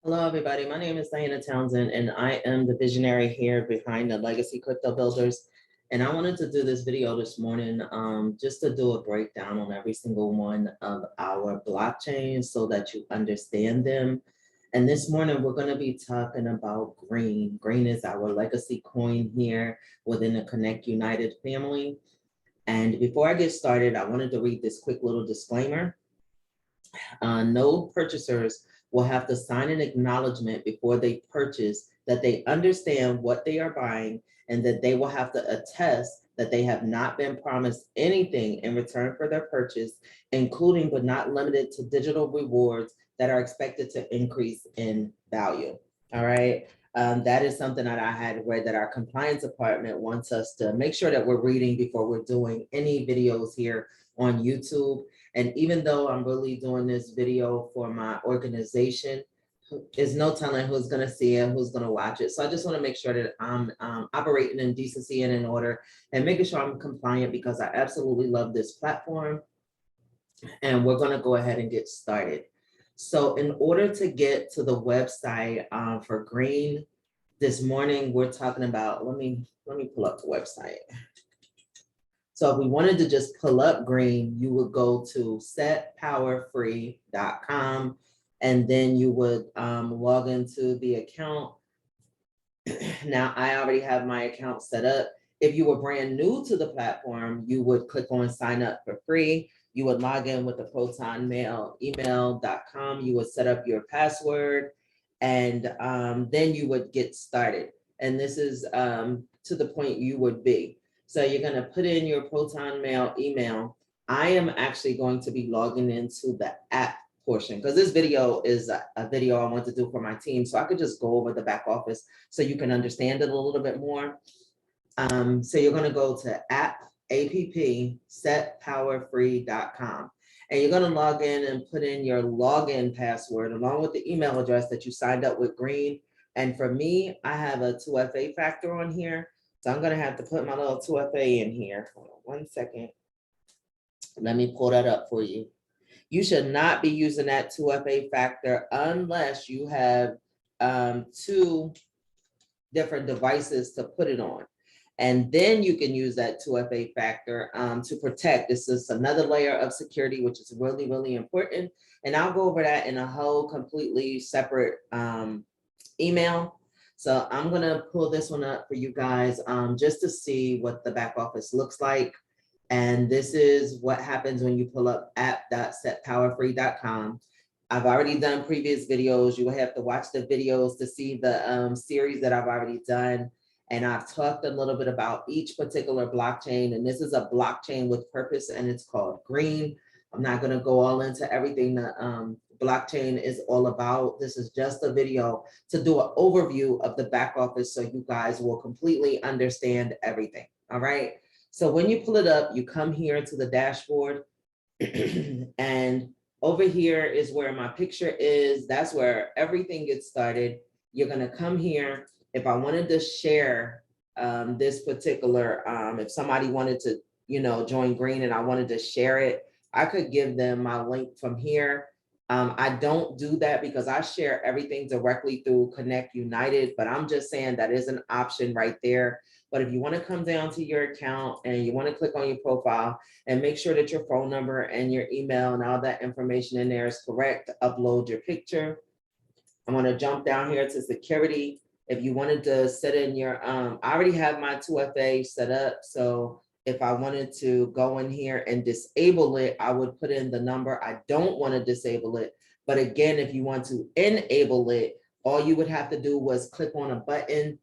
Hello, everybody. My name is Diana Townsend, and I am the visionary here behind the Legacy Crypto Builders. And I wanted to do this video this morning just to do a breakdown on every single one of our blockchains so that you understand them. And this morning, we're going to be talking about Green. Green is our legacy coin here within the Connect United family. And before I get started, I wanted to read this quick little disclaimer. No purchasers will have to sign an acknowledgement before they purchase that they understand what they are buying, and that they will have to attest that they have not been promised anything in return for their purchase, including but not limited to digital rewards that are expected to increase in value. All right. That is something that I had read that our compliance department wants us to make sure that we're reading before we're doing any videos here on YouTube. And even though I'm really doing this video for my organization, there's no telling who's going to see it, who's going to watch it. So I just want to make sure that I'm operating in decency and in order and making sure I'm compliant, because I absolutely love this platform. And we're going to go ahead and get started. So in order to get to the website for Green, this morning we're talking about, let me pull up the website. So if we wanted to just pull up Green, you would go to setpowerfree.com, and then you would log into the account. Now, I already have my account set up. If you were brand new to the platform, you would click on sign up for free. You would log in with the protonmail.email.com. You would set up your password, and then you would get started. And this is to the point you would be. So you're going to put in your Proton Mail email. I am actually going to be logging into the app portion, because this video is a video I want to do for my team. So I could just go over the back office so you can understand it a little bit more. So you're going to go to app setpowerfree.com. And you're going to log in and put in your login password along with the email address that you signed up with Green. And for me, I have a 2FA factor on here. So I'm going to have to put my little 2FA in here. Hold on 1 second. Let me pull that up for you. You should not be using that 2FA factor unless you have 2 different devices to put it on. And then you can use that 2FA factor to protect. This is another layer of security, which is really, really important. And I'll go over that in a whole completely separate email. So I'm going to pull this one up for you guys just to see what the back office looks like. And this is what happens when you pull up app.setpowerfree.com. I've already done previous videos. You will have to watch the videos to see the series that I've already done. And I've talked a little bit about each particular blockchain. And this is a blockchain with purpose, and it's called Green. I'm not going to go all into everything that blockchain is all about. This is just a video to do an overview of the back office so you guys will completely understand everything. All right. So when you pull it up, you come here to the dashboard and over here is where my picture is. That's where everything gets started. You're going to come here. If I wanted to share this particular, if somebody wanted to, join Green and I wanted to share it, I could give them my link from here. I don't do that because I share everything directly through Connect United, but I'm just saying that is an option right there. But if you want to come down to your account and you want to click on your profile and make sure that your phone number and your email and all that information in there is correct, upload your picture. I'm going to jump down here to security. If you wanted to set in your, I already have my 2FA set up. So if I wanted to go in here and disable it, I would put in the number. I don't want to disable it. But again, if you want to enable it, all you would have to do was click on a button.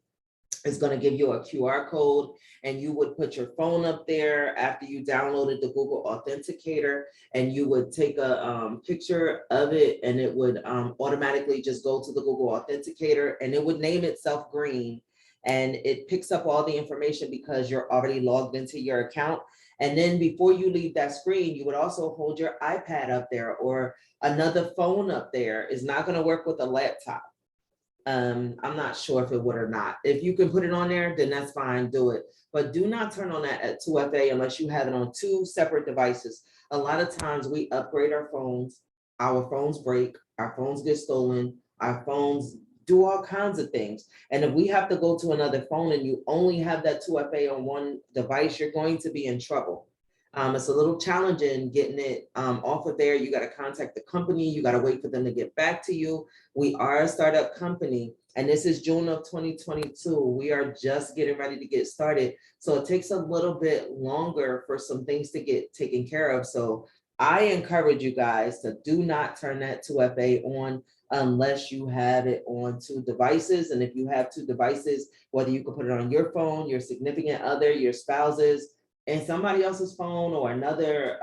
It's going to give you a QR code, and you would put your phone up there after you downloaded the Google Authenticator, and you would take a picture of it, and it would automatically just go to the Google Authenticator, and it would name itself Green, and it picks up all the information because you're already logged into your account. And then before you leave that screen, you would also hold your iPad up there or another phone up there. It's not going to work with a laptop. I'm not sure if it would or not. If you can put it on there, then that's fine, do it. But do not turn on that at 2FA unless you have it on 2 separate devices. A lot of times we upgrade our phones break, our phones get stolen, Our phones do all kinds of things. And if we have to go to another phone and you only have that 2FA on one device, you're going to be in trouble. It's a little challenging getting it off of there. You got to contact the company. You got to wait for them to get back to you. We are a startup company, and this is June of 2022. We are just getting ready to get started. So it takes a little bit longer for some things to get taken care of. So I encourage you guys to do not turn that 2FA on unless you have it on two devices. And if you have two devices, whether you can put it on your phone, your significant other, your spouse's, and somebody else's phone or another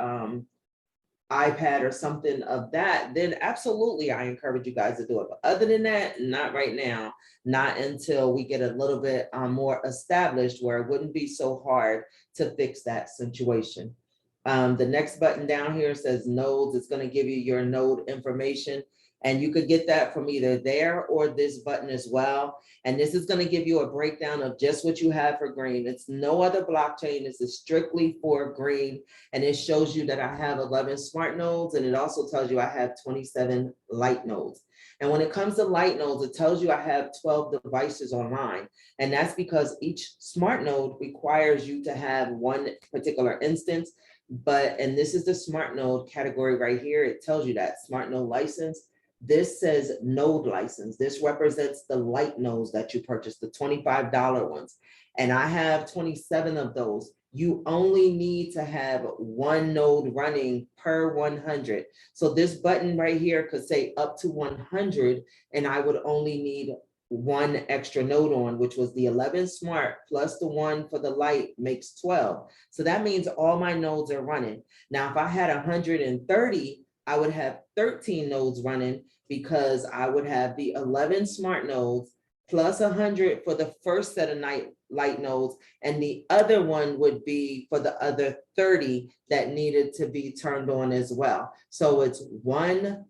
iPad or something of that, then absolutely I encourage you guys to do it. But other than that, not right now, not until we get a little bit more established where it wouldn't be so hard to fix that situation. The next button down here says nodes. It's going to give you your node information. And you could get that from either there or this button as well. And this is going to give you a breakdown of just what you have for green. It's no other blockchain. This is strictly for green. And it shows you that I have 11 smart nodes. And it also tells you I have 27 light nodes. And when it comes to light nodes, it tells you I have 12 devices online. And that's because each smart node requires you to have one particular instance. And this is the smart node category right here. It tells you that smart node license. This says node license. This represents the light nodes that you purchased, the $25 ones. And I have 27 of those. You only need to have one node running per 100. So this button right here could say up to 100, and I would only need one extra node on, which was the 11 smart plus the one for the light makes 12. So that means all my nodes are running. Now, if I had 130, I would have 13 nodes running because I would have the 11 smart nodes plus 100 for the first set of light nodes, and the other one would be for the other 30 that needed to be turned on as well. So it's one,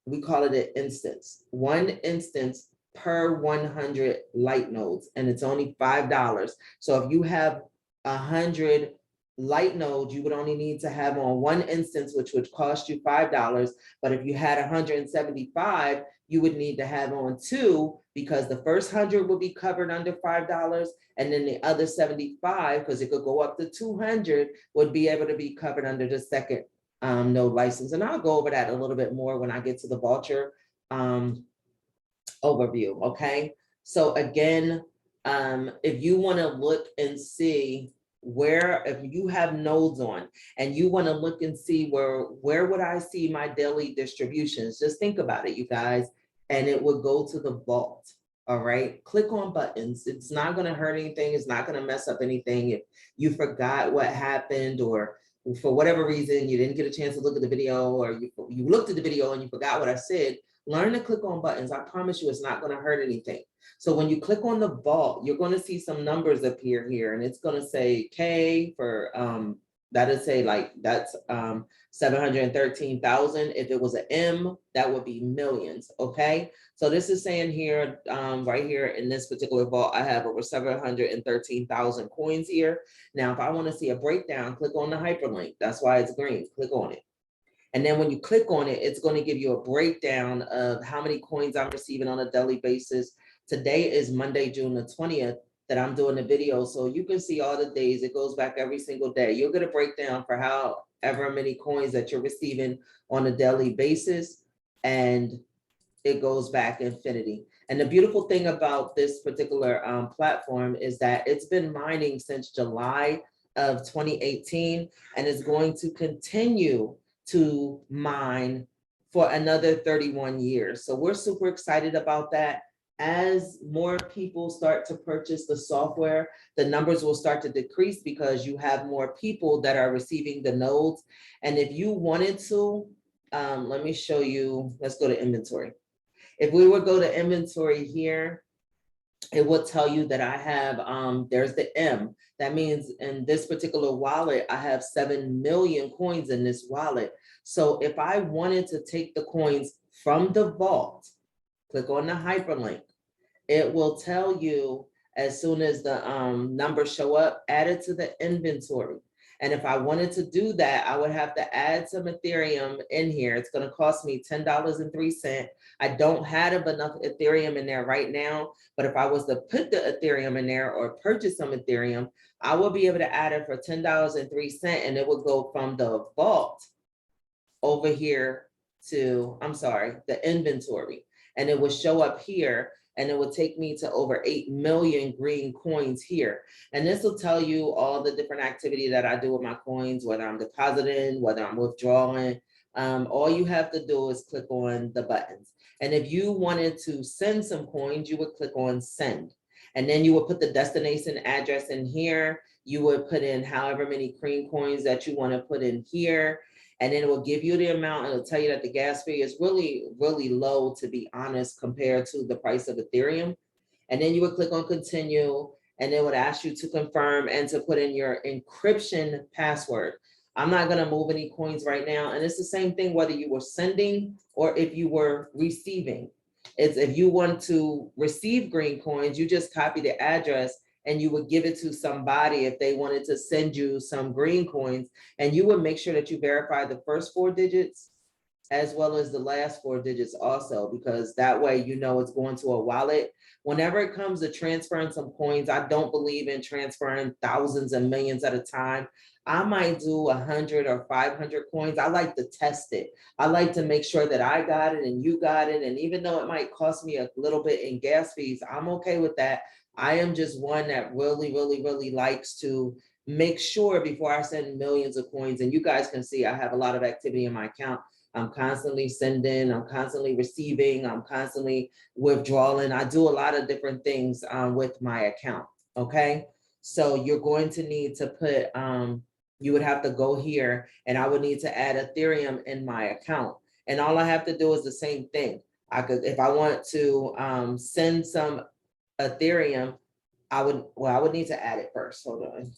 we call it an instance, one instance per 100 light nodes, and it's only $5. So if you have 100 light nodes, you would only need to have on one instance, which would cost you $5. But if you had 175, you would need to have on two, because the first 100 will be covered under $5, and then the other 75, because it could go up to 200, would be able to be covered under the second node license. And I'll go over that a little bit more when I get to the voucher overview. Okay, so again, if you want to look and see where, if you have nodes on and you want to look and see where would I see my daily distributions, just think about it, you guys, and it would go to the vault. All right, click on buttons. It's not going to hurt anything. It's not going to mess up anything. If you forgot what happened, or for whatever reason you didn't get a chance to look at the video, or you looked at the video and you forgot what I said, learn to click on buttons. I promise you it's not going to hurt anything. So when you click on the vault, you're going to see some numbers appear here, and it's going to say K for that'll say like that's 713,000. If it was an M, that would be millions. Okay, so this is saying here, right here in this particular vault, I have over 713,000 coins here. Now, if I want to see a breakdown, click on the hyperlink. That's why it's green. Click on it. And then when you click on it, it's going to give you a breakdown of how many coins I'm receiving on a daily basis. Today is Monday, June the 20th that I'm doing the video. So you can see all the days. It goes back every single day. You'll get a breakdown for however many coins that you're receiving on a daily basis. And it goes back infinity. And the beautiful thing about this particular platform is that it's been mining since July of 2018, and it's going to continue to mine for another 31 years. So we're super excited about that. As more people start to purchase the software, the numbers will start to decrease because you have more people that are receiving the nodes. And if you wanted to, let me show you, let's go to inventory. If we would go to inventory here, it will tell you that I have, there's the M. That means in this particular wallet, I have 7 million coins in this wallet. So if I wanted to take the coins from the vault, click on the hyperlink, it will tell you as soon as the numbers show up, add it to the inventory. And if I wanted to do that, I would have to add some Ethereum in here. It's going to cost me $10.03. I don't have enough Ethereum in there right now, but if I was to put the Ethereum in there or purchase some Ethereum, I will be able to add it for $10.03, and it would go from the vault over here to, I'm sorry, the inventory. And it would show up here, and it would take me to over 8 million green coins here. And this will tell you all the different activity that I do with my coins, whether I'm depositing, whether I'm withdrawing. All you have to do is click on the buttons. And if you wanted to send some coins, you would click on send. And then you would put the destination address in here. You would put in however many cream coins that you want to put in here. And then it will give you the amount, and it'll tell you that the gas fee is really, really low, to be honest, compared to the price of Ethereum. And then you would click on continue, and it would ask you to confirm and to put in your encryption password. I'm not going to move any coins right now. And it's the same thing whether you were sending or if you were receiving. It's if you want to receive green coins, you just copy the address and you would give it to somebody if they wanted to send you some green coins, and you would make sure that you verify the first 4 digits as well as the last 4 digits also, because that way you know it's going to a wallet. Whenever it comes to transferring some coins, I don't believe in transferring thousands and millions at a time. I might do 100 or 500 coins. I like to test it. I like to make sure that I got it and you got it. And even though it might cost me a little bit in gas fees, I'm okay with that. I am just one that really, really, really likes to make sure before I send millions of coins. And you guys can see I have a lot of activity in my account. I'm constantly sending, I'm constantly receiving, I'm constantly withdrawing. I do a lot of different things with my account, okay? So you're going to need to put, you would have to go here, and I would need to add Ethereum in my account. And all I have to do is the same thing. I could, if I want to send some Ethereum, I would need to add it first, hold on.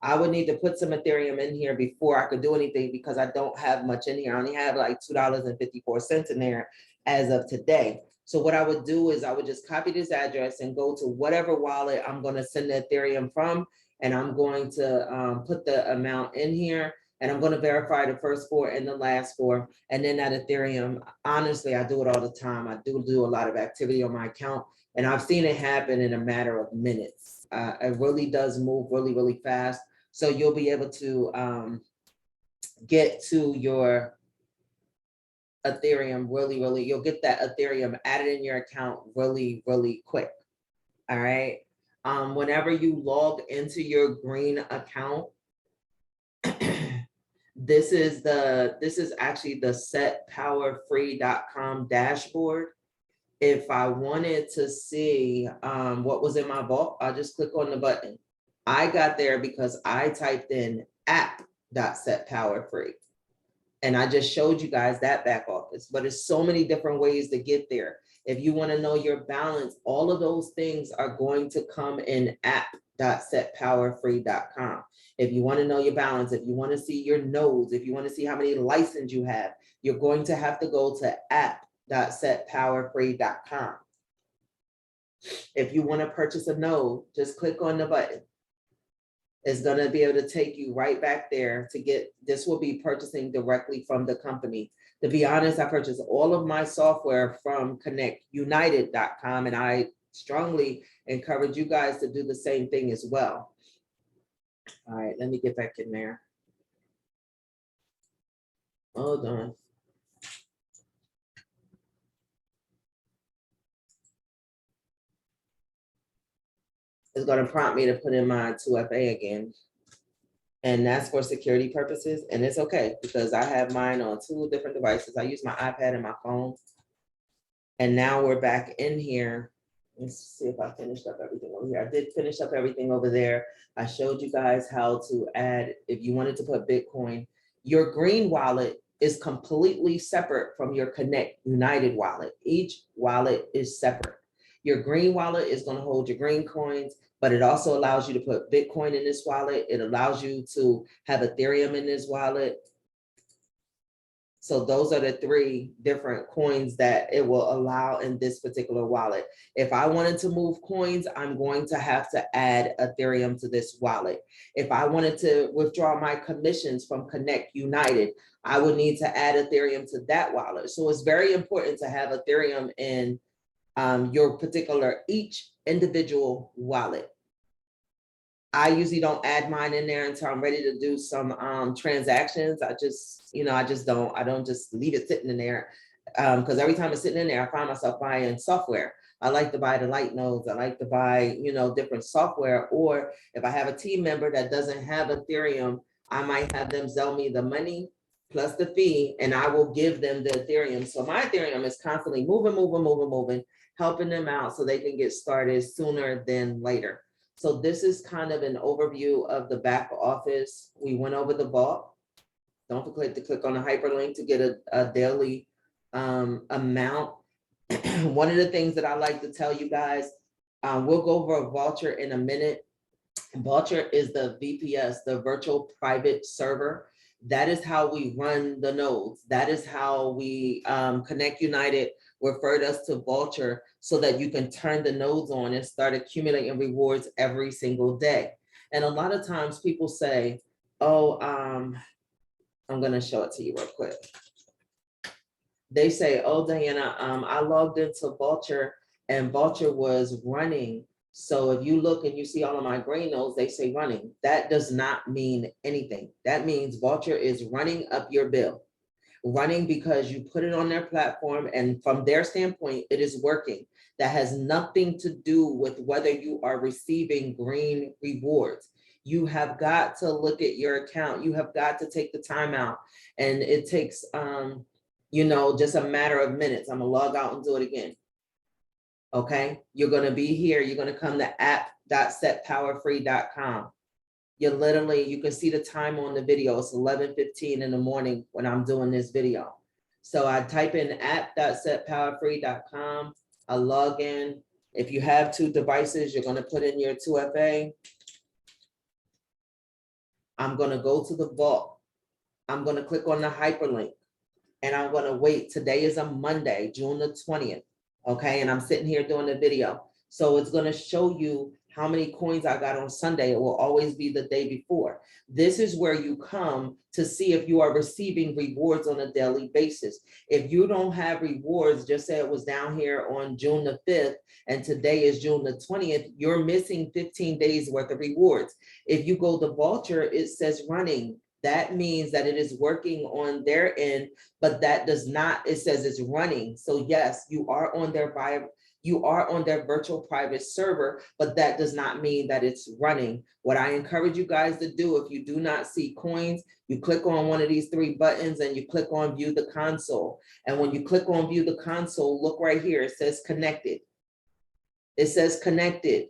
I would need to put some Ethereum in here before I could do anything, because I don't have much in here. I only have like $2.54 in there as of today. So what I would do is I would just copy this address and go to whatever wallet I'm going to send the Ethereum from. And I'm going to put the amount in here, and I'm going to verify the first 4 and the last 4. And then that Ethereum, honestly, I do it all the time. I do a lot of activity on my account, and I've seen it happen in a matter of minutes. It really does move really, really fast. So you'll be able to get to your Ethereum really, you'll get that Ethereum added in your account really, really quick. All right. Whenever you log into your green account, this is actually the setpowerfree.com dashboard. If I wanted to see what was in my vault, I'll just click on the button. I got there because I typed in app.setpowerfree. And I just showed you guys that back office, but it's so many different ways to get there. If you want to know your balance, all of those things are going to come in app.setpowerfree.com. If you want to know your balance, if you want to see your nodes, if you want to see how many licenses you have, you're going to have to go to app.setpowerfree.com. If you want to purchase a node, just click on the button. It's going to be able to take you right back there to get, this will be purchasing directly from the company. To be honest, I purchased all of my software from connectunited.com, and I strongly encourage you guys to do the same thing as well. All right, let me get back in there. Hold on. It's going to prompt me to put in my 2FA again. And that's for security purposes. And it's okay, because I have mine on 2 different devices. I use my iPad and my phone. And now we're back in here. Let's see if I finished up everything over here. I did finish up everything over there. I showed you guys how to add, if you wanted to put Bitcoin, your green wallet is completely separate from your Connect United wallet. Each wallet is separate. Your green wallet is going to hold your green coins, but it also allows you to put Bitcoin in this wallet. It allows you to have Ethereum in this wallet. So those are the 3 different coins that it will allow in this particular wallet. If I wanted to move coins, I'm going to have to add Ethereum to this wallet. If I wanted to withdraw my commissions from Connect United, I would need to add Ethereum to that wallet. So it's very important to have Ethereum in your particular, each individual wallet. I usually don't add mine in there until I'm ready to do some transactions. I don't just leave it sitting in there. Because every time it's sitting in there, I find myself buying software. I like to buy the light nodes. I like to buy, different software. Or if I have a team member that doesn't have Ethereum, I might have them sell me the money plus the fee, and I will give them the Ethereum. So my Ethereum is constantly moving, helping them out so they can get started sooner than later. So this is kind of an overview of the back office. We went over the vault. Don't forget to click on the hyperlink to get a daily amount. One of the things that I like to tell you guys, we'll go over a Vulture in a minute. Vulture is the VPS, the virtual private server. That is how we run the nodes. That is how we Connect United referred us to Vulture so that you can turn the nodes on and start accumulating rewards every single day. And a lot of times people say, oh, I'm going to show it to you real quick. They say, oh, Diana, I logged into Vulture and Vulture was running. So if you look and you see all of my green nodes, they say running. That does not mean anything. That means Vulture is running up your bill. Running because you put it on their platform, and from their standpoint, it is working. That has nothing to do with whether you are receiving green rewards. You have got to look at your account. You have got to take the time out, and it takes, just a matter of minutes. I'm gonna log out and do it again. Okay, you're gonna be here. You're gonna come to app.setpowerfree.com. You can see the time on the video. It's 11:15 in the morning when I'm doing this video. So I type in app.setpowerfree.com. I log in. If you have 2 devices, you're going to put in your 2FA. I'm going to go to the vault. I'm going to click on the hyperlink and I'm going to wait. Today is a Monday, June the 20th. Okay. And I'm sitting here doing the video. So it's going to show you how many coins I got on Sunday. It will always be the day before. This is where you come to see if you are receiving rewards on a daily basis. If you don't have rewards, just say it was down here on June the 5th and today is June the 20th, you're missing 15 days worth of rewards. If you go to Vulture, it says running. That means that it is working on their end, but that does not, it says it's running. So yes, you are on their virtual private server, but that does not mean that it's running. What I encourage you guys to do, if you do not see coins, you click on one of these 3 buttons and you click on view the console. And when you click on view the console, look right here, it says connected. It says connected.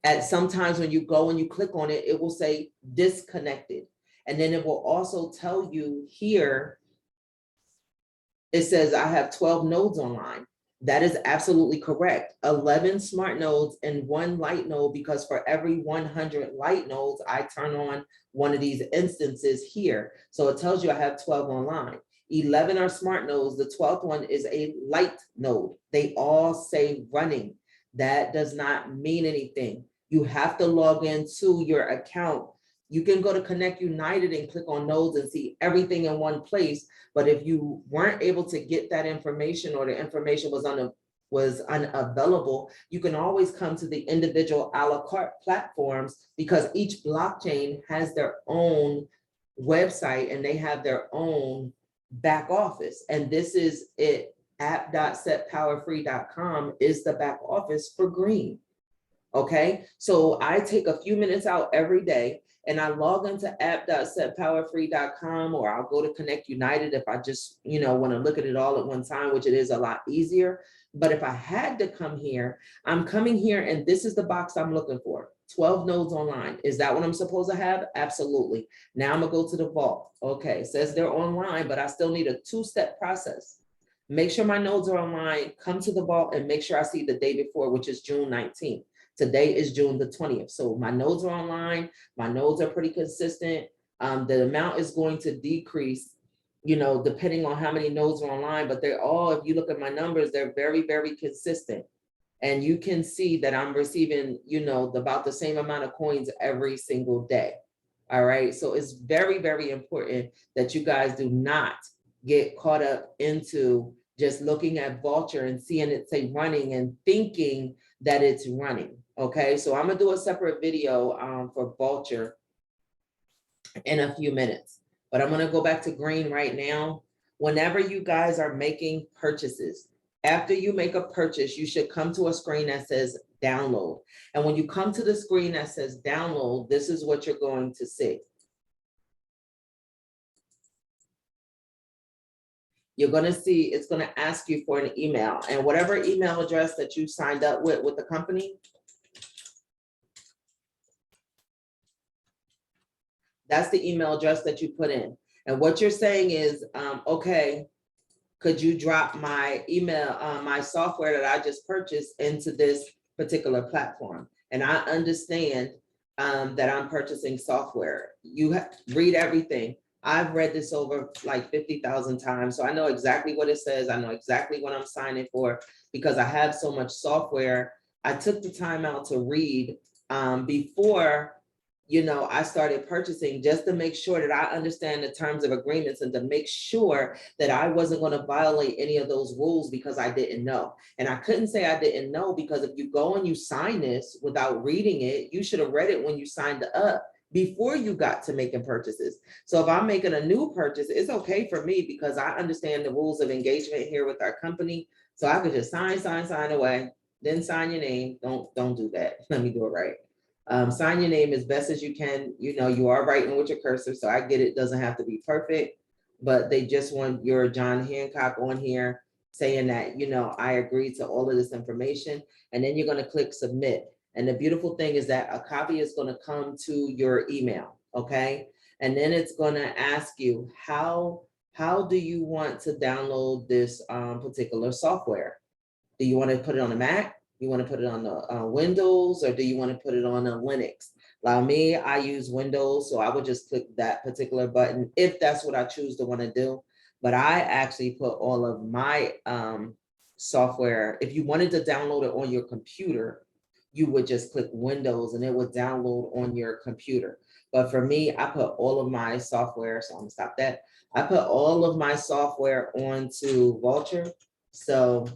And sometimes when you go and you click on it, it will say disconnected. And then it will also tell you here, it says I have 12 nodes online. That is absolutely correct. 11 smart nodes and 1 light node, because for every 100 light nodes, I turn on one of these instances here. So it tells you I have 12 online. 11 are smart nodes. The 12th one is a light node. They all say running. That does not mean anything. You have to log into your account. You can go to Connect United and click on nodes and see everything in one place. But if you weren't able to get that information or the information was unavailable, you can always come to the individual a la carte platforms, because each blockchain has their own website and they have their own back office. And this is it. App.setpowerfree.com is the back office for Green. Okay, so I take a few minutes out every day and I log into app.setpowerfree.com, or I'll go to Connect United if I just, want to look at it all at one time, which it is a lot easier. But if I had to come here, I'm coming here and this is the box I'm looking for. 12 nodes online. Is that what I'm supposed to have? Absolutely. Now I'm gonna go to the vault. Okay, it says they're online, but I still need a 2-step process. Make sure my nodes are online, come to the vault and make sure I see the day before, which is June 19th. Today is June the 20th. So my nodes are online. My nodes are pretty consistent. The amount is going to decrease you know, depending on how many nodes are online, but they're all, if you look at my numbers, they're very, very consistent. And you can see that I'm receiving, you know, about the same amount of coins every single day. All right. So it's very, very important that you guys do not get caught up into just looking at Vulture and seeing it say running and thinking that it's running. Okay. So I'm going to do a separate video for Vulture in a few minutes, but I'm going to go back to green right now. Whenever you guys are making purchases, after you make a purchase, you should come to a screen that says download. And when you come to the screen that says download, this is what you're going to see. You're going to see, it's going to ask you for an email, and whatever email address that you signed up with the company, that's the email address that you put in. And what you're saying is, okay, could you drop my email, my software that I just purchased into this particular platform? And I understand that I'm purchasing software. You read everything. I've read this over like 50,000 times. So I know exactly what it says. I know exactly what I'm signing for because I have so much software. I took the time out to read before, you know, I started purchasing, just to make sure that I understand the terms of agreements and to make sure that I wasn't going to violate any of those rules because I didn't know. And I couldn't say I didn't know, because if you go and you sign this without reading it, you should have read it when you signed up before you got to making purchases. So if I'm making a new purchase, it's okay for me because I understand the rules of engagement here with our company. So I could just sign away, then sign your name. Don't do that. Let me do it right. Sign your name as best as you can. You know, you are writing with your cursor, so I get it doesn't have to be perfect, but they just want your John Hancock on here saying that, you know, I agree to all of this information, and then you're going to click submit. And the beautiful thing is that a copy is going to come to your email, okay? And then it's going to ask you, how do you want to download this particular software? Do you want to put it on a Mac? You want to put it on the Windows, or do you want to put it on a Linux? Like me, I use Windows, so I would just click that particular button if that's what I choose to want to do. But I actually put all of my software. If you wanted to download it on your computer, you would just click Windows and it would download on your computer. But for me, I put all of my software, so I'm gonna stop that. I put all of my software onto Vulture. So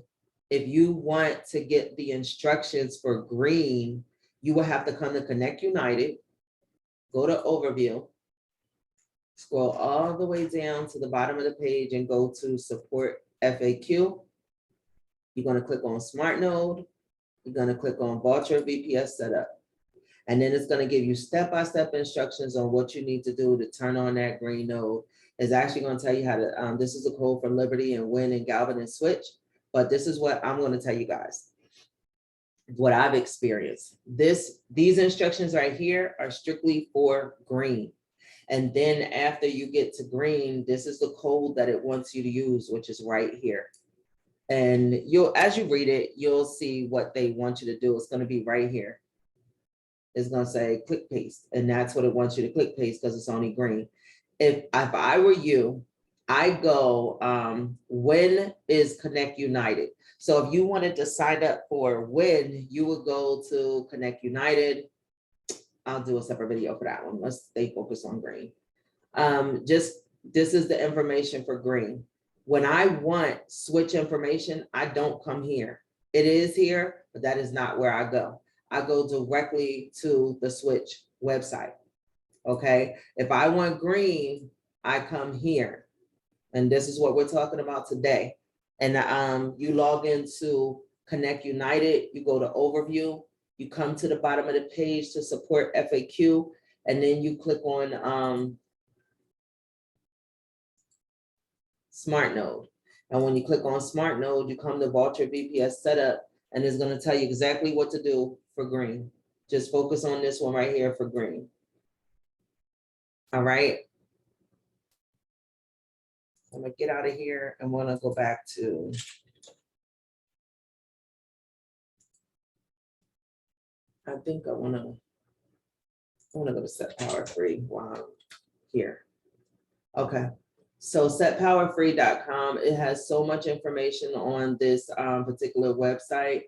if you want to get the instructions for green, you will have to come to Connect United, go to overview, scroll all the way down to the bottom of the page and go to support FAQ. You're going to click on Smart Node. You're going to click on Vulture VPS Setup. And then it's going to give you step-by-step instructions on what you need to do to turn on that green node. It's actually going to tell you how to, this is a code for Liberty and Win and Galvin and Switch. But this is what I'm going to tell you guys, what I've experienced. These instructions right here are strictly for green. And then after you get to green, this is the code that it wants you to use, which is right here. And as you read it, you'll see what they want you to do. It's going to be right here. It's going to say click paste. And that's what it wants you to click paste because it's only green. If I were you, I go, when is Connect United? So if you wanted to sign up for when, you would go to Connect United. I'll do a separate video for that one. Let's stay focused on green. This is the information for green. When I want switch information, I don't come here. It is here, but that is not where I go. I go directly to the switch website. Okay. If I want green, I come here. And this is what we're talking about today. And you log into Connect United, you go to overview, you come to the bottom of the page to support FAQ, and then you click on Smart Node. And when you click on Smart Node, you come to Vulture VPS Setup, and it's going to tell you exactly what to do for green. Just focus on this one right here for green. All right. I'm gonna get out of here and want to go back to I think I want to go to set power free while I'm here. Okay. So setpowerfree.com, it has so much information on this particular website.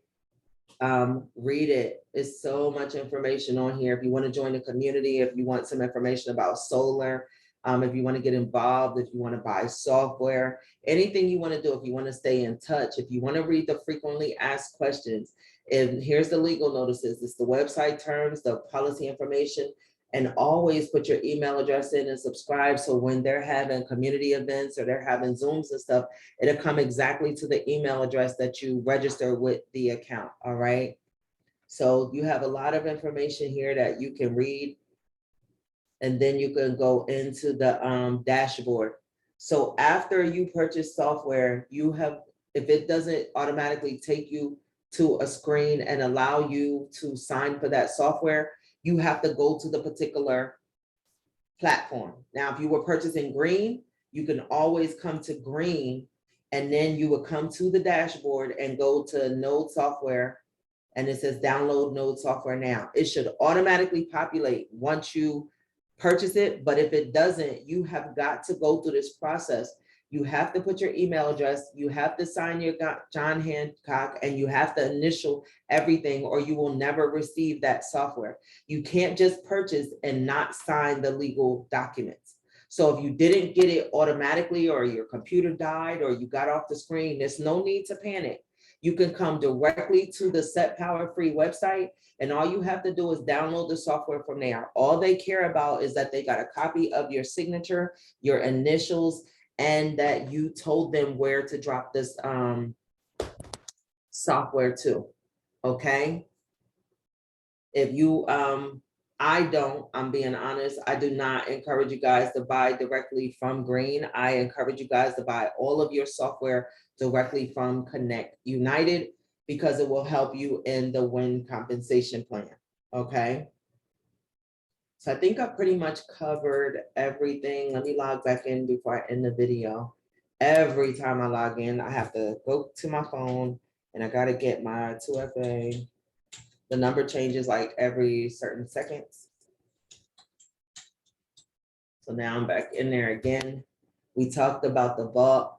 Read it. It's so much information on here. If you want to join the community, if you want some information about solar, if you want to get involved, if you want to buy software, anything you want to do, if you want to stay in touch, if you want to read the frequently asked questions, and here's the legal notices, it's the website terms, the policy information, and always put your email address in and subscribe. So when they're having community events or they're having Zooms and stuff, it'll come exactly to the email address that you register with the account, all right? So you have a lot of information here that you can read, and then you can go into the dashboard. So after you purchase software, you have, if it doesn't automatically take you to a screen and allow you to sign for that software, you have to go to the particular platform. Now, if you were purchasing green, you can always come to green, and then you would come to the dashboard and go to Node software, and it says download Node software now. It should automatically populate once you purchase it, but if it doesn't, you have got to go through this process. You have to put your email address, you have to sign your John Hancock, and you have to initial everything, or you will never receive that software. You can't just purchase and not sign the legal documents. So if you didn't get it automatically, or your computer died, or you got off the screen, there's no need to panic. You can come directly to the Set Power Free website, and all you have to do is download the software from there. All they care about is that they got a copy of your signature, your initials, and that you told them where to drop this software to, okay? If you, I'm being honest, I do not encourage you guys to buy directly from Green. I encourage you guys to buy all of your software directly from Connect United, because it will help you in the wind compensation plan, okay? So I think I pretty much covered everything. Let me log back in before I end the video. Every time I log in, I have to go to my phone and I gotta get my 2FA. The number changes like every certain seconds. So now I'm back in there again. We talked about the vault.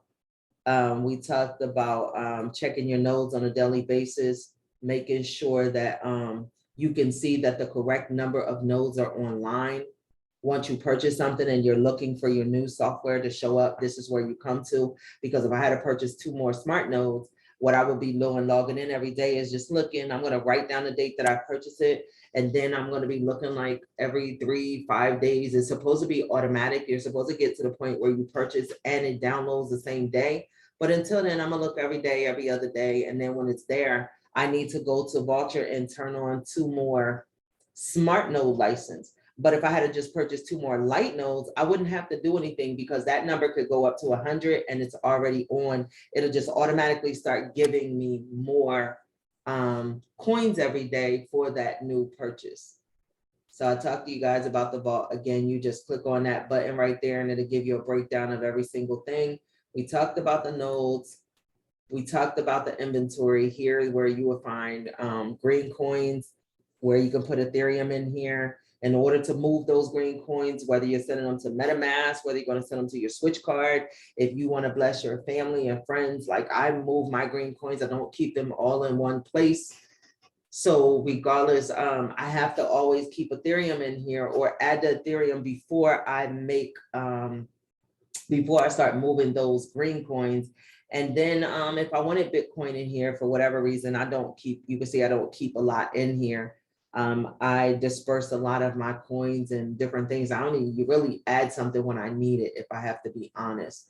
We talked about checking your nodes on a daily basis, making sure that you can see that the correct number of nodes are online. Once you purchase something and you're looking for your new software to show up, this is where you come to. Because if I had to purchase 2 more smart nodes, what I would be doing logging in every day is just looking. I'm going to write down the date that I purchased it. And then I'm going to be looking like every 3-5 days. It's supposed to be automatic. You're supposed to get to the point where you purchase and it downloads the same day. But until then, I'm gonna look every day, every other day. And then when it's there, I need to go to Vulture and turn on 2 more smart node license. But if I had to just purchase 2 more light nodes, I wouldn't have to do anything, because that number could go up to 100 and it's already on. It'll just automatically start giving me more coins every day for that new purchase. So I talked to you guys about the vault. Again, you just click on that button right there and it'll give you a breakdown of every single thing. We talked about the nodes. We talked about the inventory. Here where you will find green coins, where you can put Ethereum in here. In order to move those green coins, whether you're sending them to MetaMask, whether you're going to send them to your Switch card, if you want to bless your family and friends, like I move my green coins, I don't keep them all in one place. So regardless, I have to always keep Ethereum in here, or add the Ethereum before I make, before I start moving those green coins. And then if I wanted Bitcoin in here for whatever reason, I don't keep, you can see I don't keep a lot in here. I disperse a lot of my coins and different things. I don't even really add something when I need it, if I have to be honest.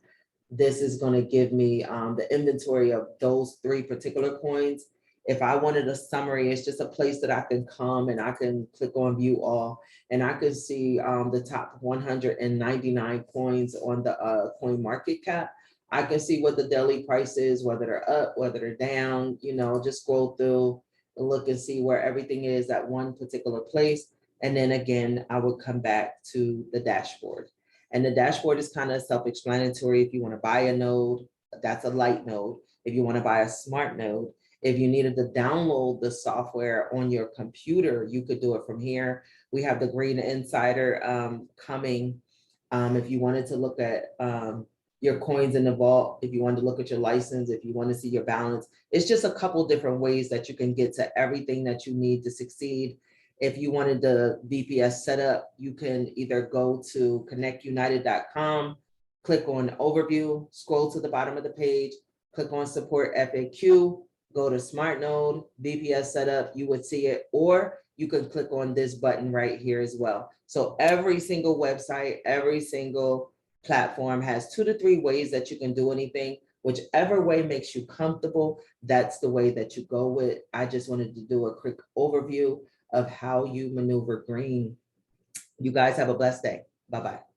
This is going to give me the inventory of those 3 particular coins. If I wanted a summary, it's just a place that I can come and I can click on view all, and I can see the top 199 coins on the coin market cap. I can see what the daily price is, whether they're up, whether they're down, you know, just scroll through and look and see where everything is at one particular place. And then again, I would come back to the dashboard. And the dashboard is kind of self-explanatory. If you want to buy a node, that's a light node. If you want to buy a smart node, if you needed to download the software on your computer, you could do it from here. We have the Green Insider coming If you wanted to look at your coins in the vault, if you wanted to look at your license, if you want to see your balance, it's just a couple different ways that you can get to everything that you need to succeed. If you wanted the VPS setup, you can either go to connectunited.com, click on overview, scroll to the bottom of the page, click on support FAQ, go to smart node, VPS setup, you would see it, or you can click on this button right here as well. So every single website, every single platform has 2 to 3 ways that you can do anything. Whichever way makes you comfortable, that's the way that you go with. I just wanted to do a quick overview of how you maneuver green. You guys have a blessed day. Bye-bye.